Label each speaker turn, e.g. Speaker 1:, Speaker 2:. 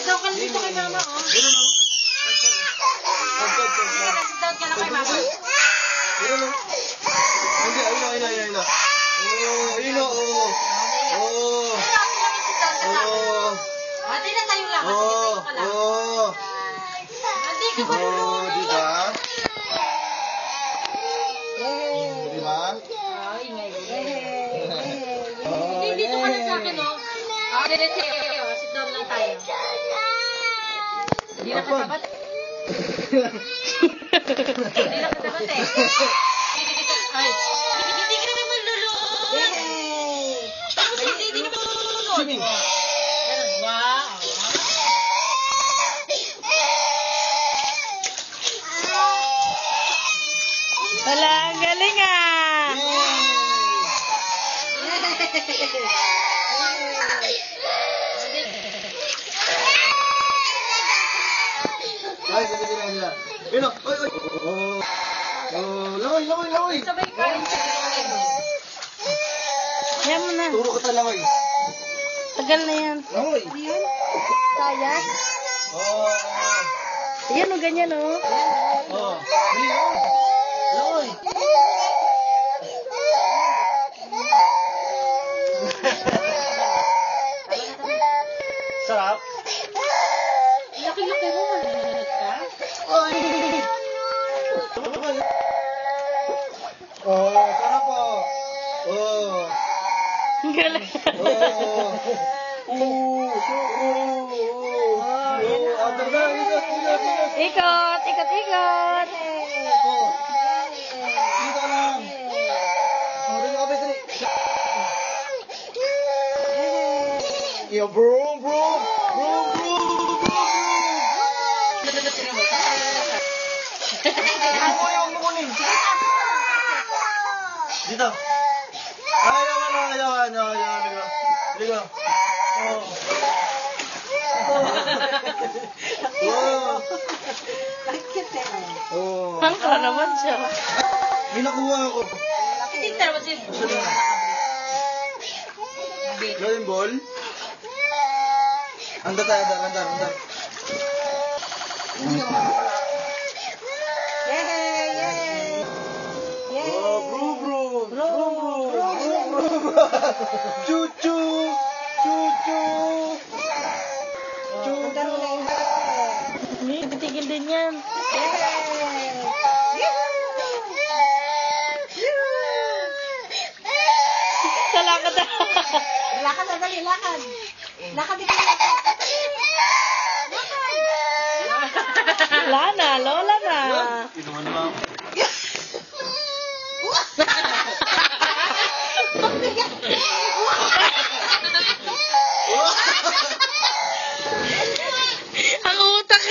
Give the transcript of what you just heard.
Speaker 1: Sit-down ka dito kay mama, oh. Sit-down ka na kay mama.
Speaker 2: Ayun na.
Speaker 1: Ate na tayo lang. Tayo ka lang. Ate ka ba?
Speaker 2: Diba? Diba?
Speaker 1: Ingay. Hindi, dito ka na sa akin, oh. Diretso kayo. Sit-down lang tayo. Hindi na katapat. Hindi na katapat, eh. Ay. Hindi ka naman lulunod. Hindi ka naman lulunod.
Speaker 2: Swimming.
Speaker 1: Wow.
Speaker 3: Wala, ang galing ah!
Speaker 2: Ay, sige nila. Ayun o. Laway.
Speaker 1: Sabay kayo sa
Speaker 3: Yan mo na.
Speaker 2: Turo ka sa laway.
Speaker 3: Tagal na yan.
Speaker 2: Laway.
Speaker 3: Kaya? Yan o, ganyan o.
Speaker 2: Laway. Sarap.
Speaker 1: Laki-laki mo, malinit ka?
Speaker 2: Sarap po.
Speaker 3: Ang galing. Ikot.
Speaker 2: Dito ka lang. Dito ka, Petri. Yo, bro. Dito. Ayaw. Ligo.
Speaker 3: Mangka naman siya.
Speaker 2: May nakuha ako.
Speaker 1: Tingnan mo siya.
Speaker 2: Golden ball. Andar. Cucu.
Speaker 3: Hindi, titigil din yan. Salakad na.
Speaker 1: Lakad na, dali, lakad. Lakad dito.
Speaker 3: Lola na.
Speaker 2: Inuman naman.
Speaker 3: Ang utak.